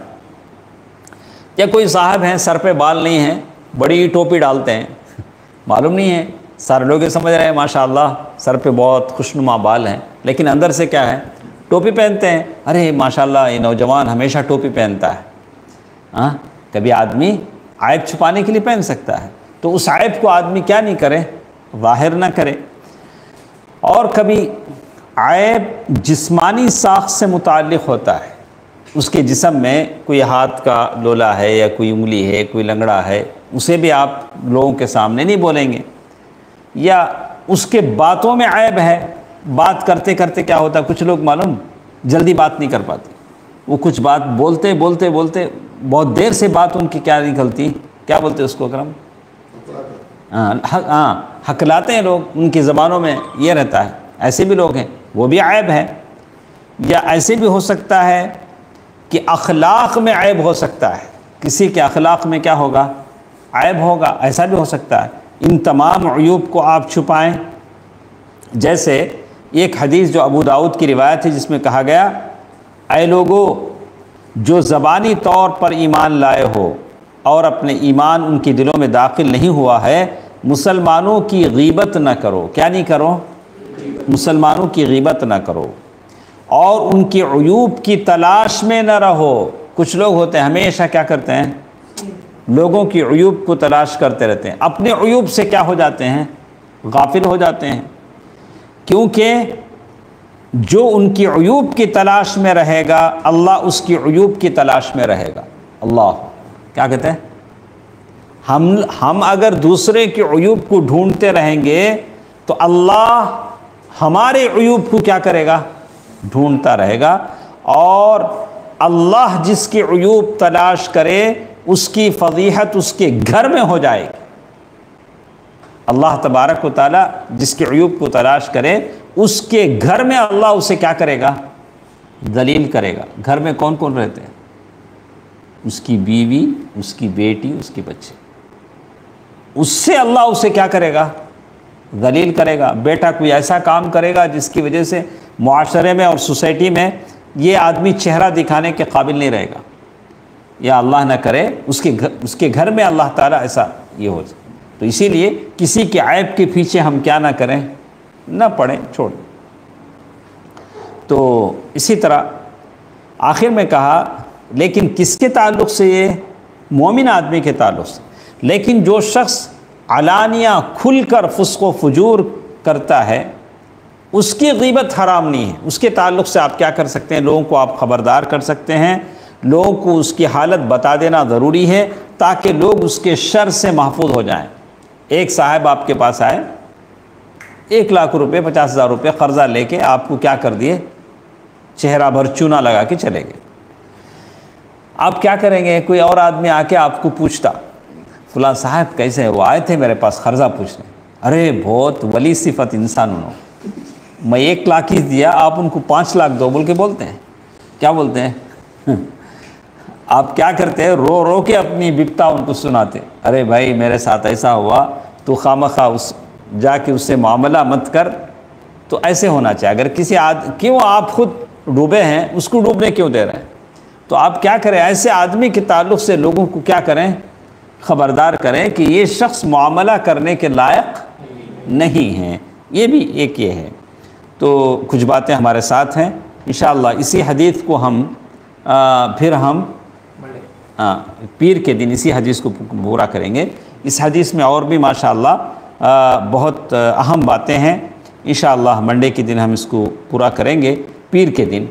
یا کوئی صاحب ہیں سر پہ بال نہیں ہیں، بڑی ٹوپی ڈالتے ہیں، معلوم نہیں ہے سارے لوگ یہ سمجھ رہے ہیں ماشاءاللہ سر پہ بہت خوشنما بال ہیں، لیکن اندر سے کیا ہے؟ ٹوپی پہنتے ہیں. ارے ماشاءاللہ یہ نوجوان ہمیشہ ٹوپی پہنتا ہے. ہاں، کبھی آدمی عیب چھپانے کے لیے پہن سکتا ہے، تو اس عیب کو آدمی کیا نہیں کرے؟ ظاہر نہ کرے. اور کبھی عیب جسمانی ساخت سے متعلق ہوتا ہے، اس کے جسم میں کوئی ہاتھ کا لولا ہے یا کوئی انگلی ہے، کوئی لنگڑا ہے، اسے بھی آپ لوگوں کے سامنے نہیں بولیں گے. یا اس کے باتوں میں عیب ہے، بات کرتے کرتے کیا ہوتا ہے، کچھ لوگ معلوم جلدی بات نہیں کر پاتے، وہ کچھ بات بولتے بولتے بولتے بہت دیر سے بات ان کی کیا نکلتی، کیا بولتے اس کو اکرم؟ ہاں، ہکلاتے ہیں لوگ، ان کی زبانوں میں یہ رہتا ہے. ایسے بھی لوگ ہیں، وہ بھی عیب ہے. یا ایسے بھی ہو سکتا ہے کہ اخلاق میں عیب ہو سکتا ہے، کسی کے اخلاق میں کیا ہوگا؟ عیب ہوگا. ایسا بھی ہو سکتا ہے. ان تمام عیوب کو آپ چھپائیں. جیسے ایک حدیث جو ابو داؤد کی روایت ہے جس میں کہا گیا، اے لوگو جو زبانی طور پر ایمان لائے ہو اور اپنے ایمان ان کے دلوں میں داخل نہیں ہوا ہے، مسلمانوں کی غیبت نہ کرو. کیا نہیں کرو؟ مسلمانوں کی غیبت نہ کرو، اور ان کی عیوب کی تلاش میں نہ رہو. کچھ لوگ ہوتے ہیں ہمیشہ کیا کرتے ہیں؟ لوگوں کی عیوب کو تلاش کرتے رہتے ہیں، اپنے عیوب سے کیا ہو جاتے ہیں؟ غافل ہو جاتے ہیں. کیونکہ جو ان کی عیوب کی تلاش میں رہے گا، اللہ اس کی عیوب کی تلاش میں رہے گا. اللہ کیا کہتے ہیں؟ ہم اگر دوسرے کی عیوب کو ڈھونڈتے رہیں گے تو اللہ ہمارے عیوب کو کیا کرے گا؟ ڈھونڈتا رہے گا. اور اللہ جس کی عیوب تلاش کرے اس کی فضیحت اس کے گھر میں ہو جائے گی. اللہ تبارک و تعالی جس کے عیوب کو تلاش کرے اس کے گھر میں اللہ اسے کیا کرے گا؟ ذلیل کرے گا. گھر میں کون کون رہتے ہیں؟ اس کی بیوی، اس کی بیٹی، اس کے بچے. اس سے اللہ اسے کیا کرے گا؟ ذلیل کرے گا. بیٹا کوئی ایسا کام کرے گا جس کی وجہ سے معاشرے میں اور سوسائٹی میں یہ آدمی چہرہ دکھانے کے قابل نہیں رہے گا، یا اللہ نہ کرے اس کے گھر میں اللہ تعالیٰ ایسا یہ ہو جائے. تو اسی لیے کسی کے عیب کے پیچھے ہم کیا نہ کریں، نہ پڑیں، چھوڑ. تو اسی طرح آخر میں کہا، لیکن کس کے تعلق سے؟ یہ مومن آدمی کے تعلق سے. لیکن جو شخص علانیہ کھل کر فسق و فجور کرتا ہے اس کی غیبت حرام نہیں ہے. اس کے تعلق سے آپ کیا کر سکتے ہیں؟ لوگوں کو آپ خبردار کر سکتے ہیں، لوگوں کو اس کی حالت بتا دینا ضروری ہے تاکہ لوگ اس کے شر سے محفوظ ہو جائیں. ایک صاحب آپ کے پاس آئے، 1,00,000 روپے 50,000 روپے قرضہ لے کے آپ کو کیا کر دیے؟ چہرہ بھر چونا لگا کے چلے گئے. آپ کیا کریں گے؟ کوئی اور آدمی آ کے آپ کو پوچھتا، فلاں صاحب کیسے ہیں؟ وہ آئے تھے میرے پاس قرضہ پوچھنے. ارے بہت ولی صفت انسان انہوں، میں 1,00,000 ہی دیا، آپ ان کو 5,00,000 دو بول کے بولتے ہیں. کیا بولتے ہیں؟ آپ کیا کرتے ہیں؟ رو رو کے اپنی بپتا ان کو سناتے. ارے بھائی میرے ساتھ ایسا ہوا، تو خامخواہ جا کے اس سے معاملہ مت کر. تو ایسے ہونا چاہیے. اگر کسی کیوں آپ خود ڈوبے ہیں اس کو ڈوبنے کیوں دے رہے ہیں؟ تو آپ کیا کریں؟ ایسے آدمی کے تعلق سے لوگوں کو کیا کریں؟ خبردار کریں کہ یہ شخص معاملہ کرنے کے لائق نہیں ہیں. یہ بھی ایک یہ ہے. تو کچھ باتیں ہمارے ساتھ ہیں انشاءاللہ. اسی حدیث کو ہم پھر ہم پیر کے دن اسی حدیث کو پورا کریں گے. اس حدیث میں اور بھی ماشاءاللہ بہت اہم باتیں ہیں. انشاءاللہ منڈے کے دن ہم اس کو پورا کریں گے. پیر کے دن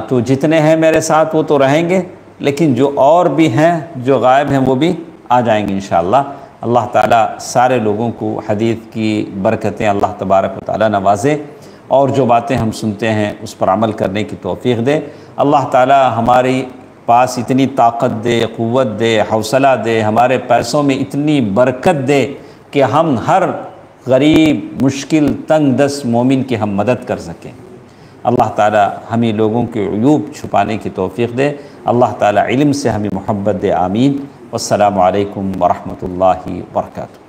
تو جتنے ہیں میرے ساتھ وہ تو رہیں گے، لیکن جو اور بھی ہیں جو غائب ہیں وہ بھی آ جائیں گے انشاءاللہ. اللہ تعالیٰ سارے لوگوں کو حدیث کی برکتیں اللہ تبارک و تعالیٰ نوازے، اور جو باتیں ہم سنتے ہیں اس پر عمل کرنے کی توفیق دے. اللہ تعالیٰ ہماری پاس اتنی طاقت دے، قوت دے، حوصلہ دے، ہمارے پیسوں میں اتنی برکت دے کہ ہم ہر غریب، مشکل، تنگ دست مومن کی ہم مدد کر سکیں. اللہ تعالیٰ ہمیں لوگوں کے عیوب چھپانے کی توفیق دے. اللہ تعالیٰ علم سے ہمیں محبت دے. آمین. والسلام علیکم ورحمۃ اللہ وبرکاتہ.